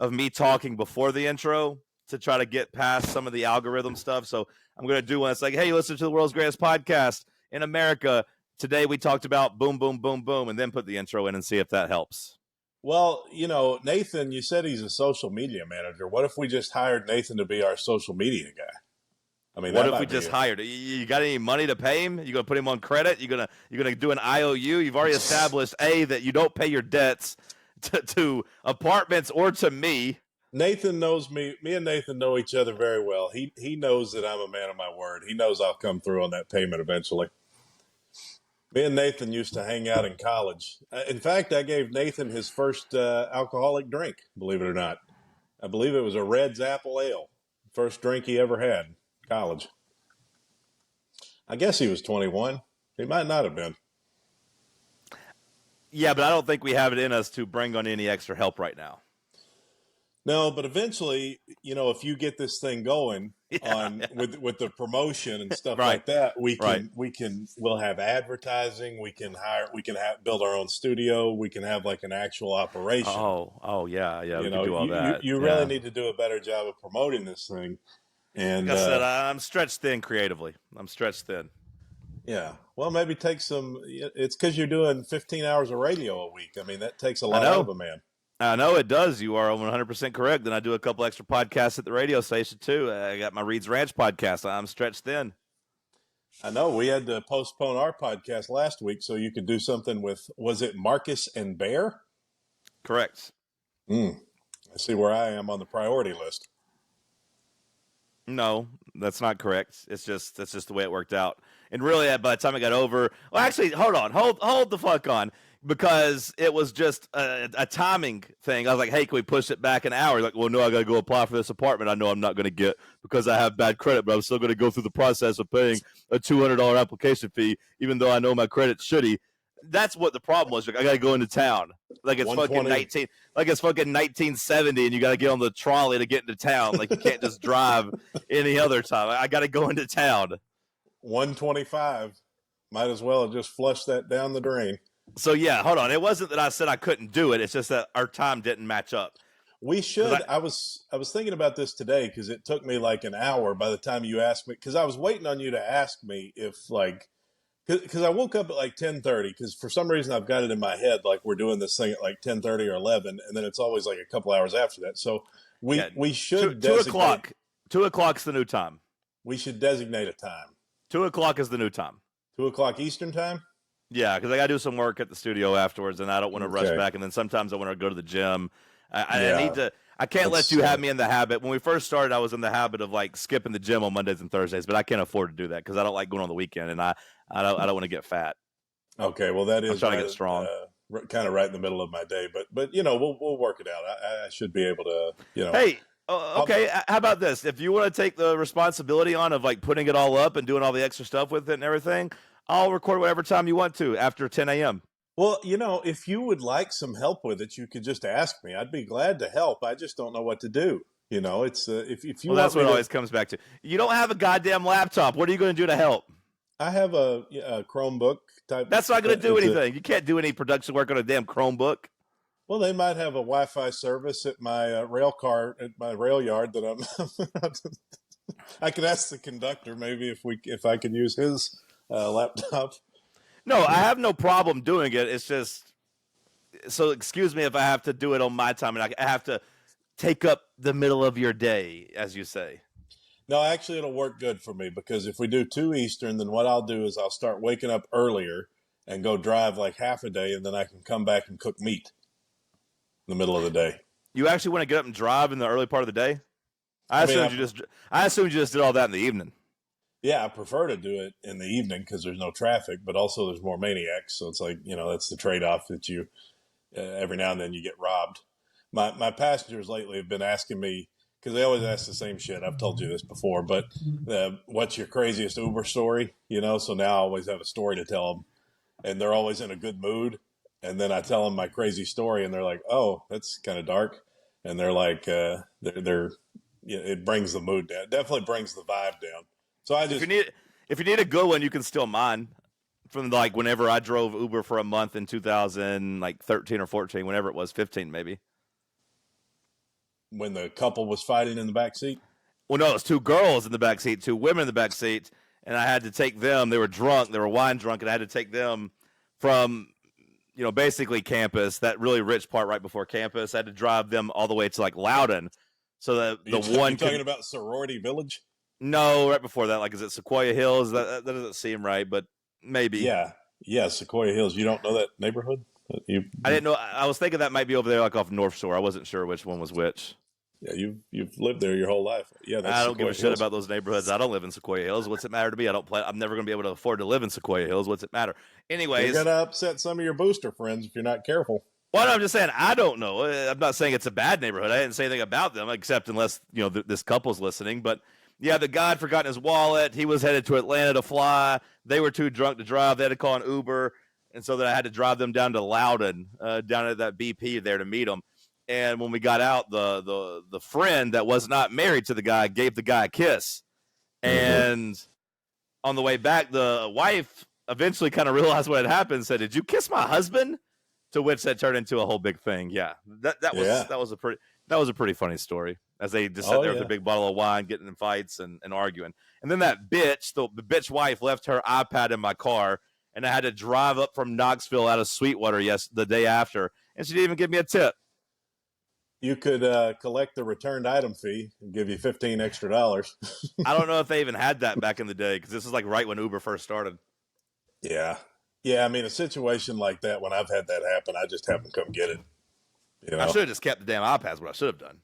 of me talking before the intro to try to get past some of the algorithm stuff. So I'm going to do one. It's like, hey, listen to the world's greatest podcast in America. Today we talked about boom, boom, boom, boom, and then put the intro in and see if that helps. Well, Nathan, you said he's a social media manager. What if we just hired Nathan to be our social media guy? I mean, what if we just hired? You got any money to pay him? You gonna put him on credit? You gonna do an IOU? You've already established that you don't pay your debts to apartments or to me. Nathan knows me. Me and Nathan know each other very well. He knows that I'm a man of my word. He knows I'll come through on that payment eventually. Me and Nathan used to hang out in college. In fact, I gave Nathan his first alcoholic drink, believe it or not. I believe it was a Red's Apple Ale. First drink he ever had in college. I guess he was 21. He might not have been. Yeah, but I don't think we have it in us to bring on any extra help right now. No, but eventually, if you get this thing going with the promotion and stuff like that, we'll have advertising. We can build our own studio. We can have like an actual operation. Oh, yeah. We can do all that. You really need to do a better job of promoting this thing. And like I said, I'm stretched thin creatively. I'm stretched thin. Yeah. Well, maybe take some. It's because you're doing 15 hours of radio a week. I mean, that takes a lot out of a man. I know it does. You are 100% correct. Then I do a couple extra podcasts at the radio station, too. I got my Reed's Ranch podcast. I'm stretched thin. I know. We had to postpone our podcast last week so you could do something with, was it Marcus and Bear? Correct. I see where I am on the priority list. No, that's not correct. That's just the way it worked out. And really, by the time I got over, well, actually, hold the fuck on. Because it was just a timing thing. I was like, hey, can we push it back an hour? Like, well, no, I got to go apply for this apartment I know I'm not going to get because I have bad credit, but I'm still going to go through the process of paying a $200 application fee, even though I know my credit's shitty. That's what the problem was. Like, I got to go into town. Like it's fucking 1970 and you got to get on the trolley to get into town. Like you can't just drive any other time. I got to go into town. 125. Might as well have just flushed that down the drain. So, yeah, hold on. It wasn't that I said I couldn't do it. It's just that our time didn't match up. We should. I was thinking about this today because it took me like an hour by the time you asked me. Because I was waiting on you to ask me if like – because I woke up at like 10:30 because for some reason I've got it in my head like we're doing this thing at like 10:30 or 11, and then it's always like a couple hours after that. So we should designate – 2 o'clock. 2 o'clock's the new time. We should designate a time. 2 o'clock is the new time. 2 o'clock Eastern time? Yeah, because I got to do some work at the studio afterwards, and I don't want to rush back. And then sometimes I want to go to the gym. I need Yeah, to. I can't let that's you have me in the habit. When we first started, I was in the habit of like skipping the gym on Mondays and Thursdays, but I can't afford to do that because I don't like going on the weekend, and I don't want to get fat. okay. Well, that I'm is trying to get strong. kind of right in the middle of my day, but we'll work it out. I should be able to. Hey, I'll, okay. How about this? If you want to take the responsibility on of like putting it all up and doing all the extra stuff with it and everything, I'll record whatever time you want to after 10 a.m. well, if you would like some help with it, you could just ask me. I'd be glad to help. I just don't know what to do. It's if you Well, that's want what me it to. always comes back to. You don't have a goddamn laptop. What are you going to do to help? I have a Chromebook type. That's not going to do It's a anything. You can't do any production work on a damn Chromebook. Well, they might have a Wi-Fi service at my rail car at my rail yard that I'm. I could ask the conductor maybe if I could use his laptop. No, I have no problem doing it. It's just so. Excuse me if I have to do it on my time, and I have to take up the middle of your day, as you say. No, actually, it'll work good for me because if we do 2 Eastern, then what I'll do is I'll start waking up earlier and go drive like half a day, and then I can come back and cook meat in the middle of the day. You actually want to get up and drive in the early part of the day? I I mean, assumed you just did all that in the evening. yeah, I prefer to do it in the evening because there's no traffic, but also there's more maniacs. So it's like that's the trade-off that you every now and then you get robbed. My passengers lately have been asking me because they always ask the same shit. I've told you this before, but what's your craziest Uber story? So now I always have a story to tell them, and they're always in a good mood. And then I tell them my crazy story, and they're like, "Oh, that's kind of dark," and they're like, they're it brings the mood down. It definitely brings the vibe down. So I just If you need a good one, you can steal mine from like whenever I drove Uber for a month in 2013 or 14, whenever it was, 15 maybe. when the couple was fighting in the back seat. Well, no, it was two girls in the back seat, two women in the back seat, and I had to take them. They were drunk, they were wine drunk, and I had to take them from basically campus, that really rich part right before campus. I had to drive them all the way to like Loudon, so that Are you, the one you talking about Sorority Village? no, right before that, like is it Sequoia Hills? That doesn't seem right, but maybe. Yeah, Sequoia Hills. You don't know that neighborhood? I didn't know. I was thinking that might be over there, like off North Shore. I wasn't sure which one was which. Yeah, you've lived there your whole life. Yeah, that's I don't give Sequoia a shit Hills. about those neighborhoods. I don't live in Sequoia Hills. What's it matter to me? I don't play. I'm never going to be able to afford to live in Sequoia Hills. What's it matter? You're Anyways, gonna upset some of your booster friends if you're not careful. well, I'm just saying I don't know. I'm not saying it's a bad neighborhood. I didn't say anything about them except unless this couple's listening. But yeah, the guy had forgotten his wallet. He was headed to Atlanta to fly. They were too drunk to drive. They had to call an Uber, and so then I had to drive them down to Loudon, down at that BP there to meet them. And when we got out, the friend that was not married to the guy gave the guy a kiss. Mm-hmm. And on the way back, the wife eventually kind of realized what had happened. Said, "Did you kiss my husband?" To which that turned into a whole big thing. Yeah, that Yeah. was a pretty funny story. As they just sat Oh there with yeah. a big bottle of wine, getting in fights and arguing. And then that bitch, the bitch wife, left her iPad in my car, and I had to drive up from Knoxville out of Sweetwater the day after, and she didn't even give me a tip. You could collect the returned item fee and give you $15 extra. I don't know if they even had that back in the day because this is like right when Uber first started. Yeah. Yeah, I mean, a situation like that, when I've had that happen, I just have them come get it. You I know. should have just kept the damn iPads. What I should have done.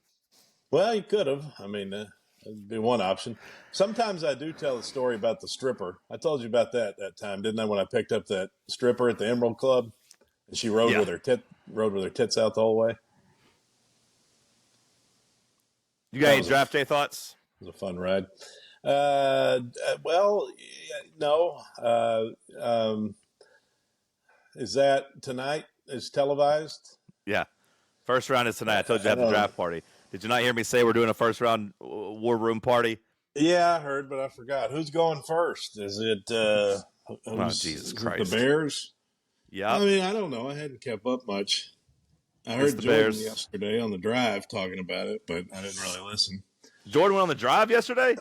Well, you could have. I mean, that'd be one option. Sometimes I do tell a story about the stripper. I told you about that time, didn't I? When I picked up that stripper at the Emerald Club, and she rode Yeah. with her tits out the whole way. You got That any was draft day thoughts? It was a fun ride. Well, no. Is that tonight? Is televised? Yeah. First round is tonight. I told you I I have the don't. draft party. Did you not hear me say we're doing a first round war room party? Yeah, I heard, but I forgot. Who's going first? Is it Jesus is it Christ. the Bears? Yeah. I mean, I don't know. I hadn't kept up much. I It's heard the Jordan Bears. yesterday on the drive talking about it, but I didn't really listen. Jordan went on the drive yesterday.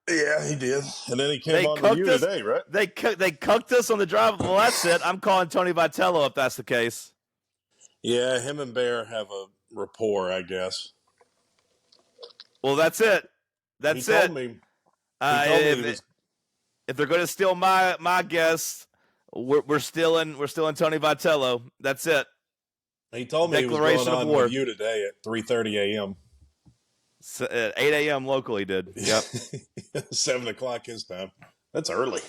Yeah, he did. And then he came They on to cooked you us. today, right? They cooked us on the drive. Well, that's it. I'm calling Tony Vitello if that's the case. Yeah, him and Bear have a rapport, I guess. Well, that's it. That's He told it. me. He told me he was. If they're going to steal my guess, we're stealing Tony Vitello. That's it. He told me he was going Declaration of on with war. you today at 3:30 a.m. 8 a.m. locally did. Yep. 7 o'clock his time. That's early.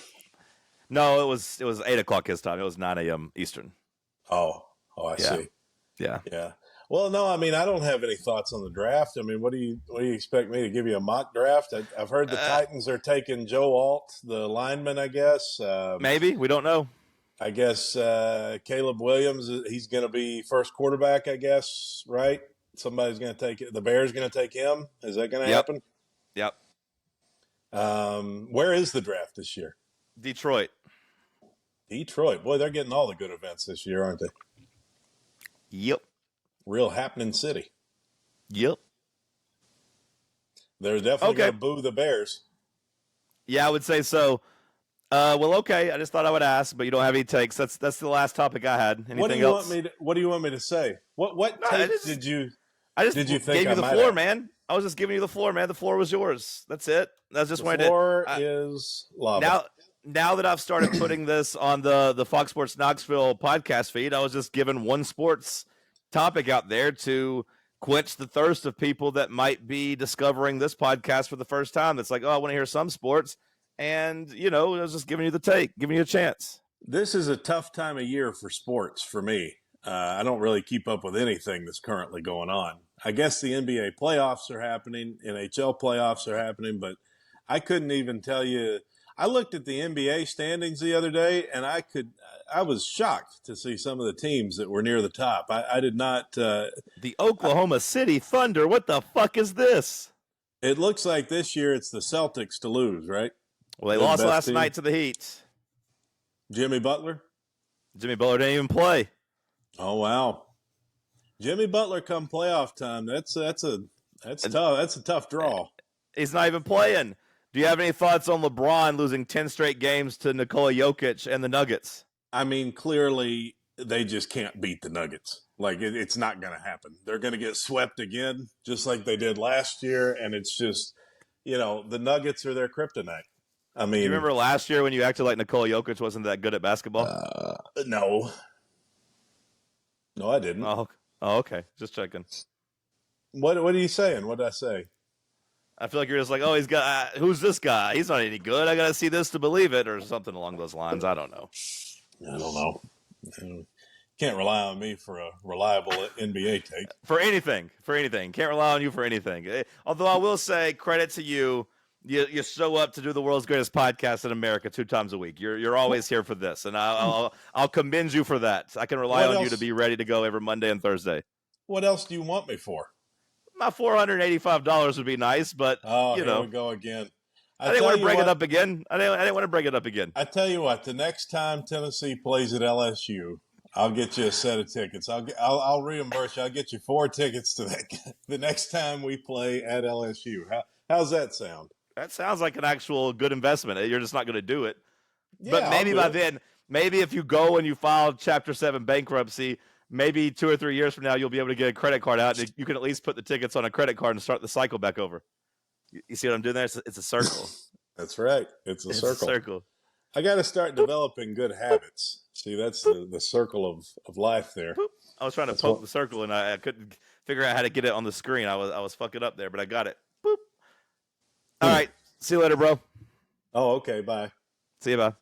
No, it was 8 o'clock his time. It was 9 a.m. Eastern. I Yeah. see. Yeah. Yeah. Well, no, I mean, I don't have any thoughts on the draft. I mean, what do you expect me to give you a mock draft? I've heard the Titans are taking Joe Alt, the lineman, I guess. Maybe. We don't know. I guess Caleb Williams, he's going to be first quarterback, I guess, right? Somebody's going to take it. The Bears going to take him. Is that going to Yep. happen? Yep. Where is the draft this year? Detroit. Detroit. Boy, they're getting all the good events this year, aren't they? Yep. Real happening city. Yep. They're definitely going to boo the Bears. Yeah, I would say so. Well, okay. I just thought I would ask, but you don't have any takes. That's the last topic I had. Anything what do you else? What do you want me to say? What takes did you think gave you I the might floor, have? man. I was just giving you the floor, man. The floor was yours. That's it. That's just The floor is lava. Now that I've started putting this on the Fox Sports Knoxville podcast feed, I was just giving one sports topic out there to quench the thirst of people that might be discovering this podcast for the first time. That's like, oh, I want to hear some sports. And, I was just giving you the take, giving you a chance. This is a tough time of year for sports for me. I don't really keep up with anything that's currently going on. I guess the NBA playoffs are happening, NHL playoffs are happening, but I couldn't even tell you. I looked at the NBA standings the other day, and I was shocked to see some of the teams that were near the top. I did not. The Oklahoma City Thunder. What the fuck is this? It looks like this year it's the Celtics to lose, right? Well, they lost last night to the Heat. Jimmy Butler didn't even play. Oh wow, Jimmy Butler come playoff time. That's tough. That's a tough draw. He's not even playing. Do you have any thoughts on LeBron losing 10 straight games to Nikola Jokic and the Nuggets? I mean, clearly they just can't beat the Nuggets. Like it's not going to happen. They're going to get swept again, just like they did last year. And it's just, the Nuggets are their kryptonite. I mean, do you remember last year when you acted like Nikola Jokic wasn't that good at basketball? No, I didn't. Oh, okay. Just checking. What are you saying? What did I say? I feel like you're just like, oh, he's got who's this guy? He's not any good. I got to see this to believe it, or something along those lines. I don't know. I don't know. Can't rely on me for a reliable NBA take. For anything. Can't rely on you for anything. Although I will say, credit to you. You show up to do the world's greatest podcast in America 2 times a week. You're always here for this, and I'll commend you for that. I can rely on you to be ready to go every Monday and Thursday. What else do you want me for? My $485 would be nice, but here we go again. I didn't want to bring it up again. I didn't want to bring it up again. I tell you what, the next time Tennessee plays at LSU, I'll get you a set of tickets. I'll reimburse you. I'll get you 4 tickets to that the next time we play at LSU. How's that sound? That sounds like an actual good investment. You're just not going to do it. Yeah, but maybe by then, maybe if you go and you file Chapter 7 bankruptcy, maybe 2 or 3 years from now, you'll be able to get a credit card out, and you can at least put the tickets on a credit card and start the cycle back over. You see what I'm doing there? It's a circle. That's right. It's a circle. I got to start developing good habits. See, that's the circle of life there. Boop. I was trying to poke the circle, and I couldn't figure out how to get it on the screen. I was fucking up there, but I got it. Boop. All right. See you later, bro. Oh, okay. Bye. See you, bye.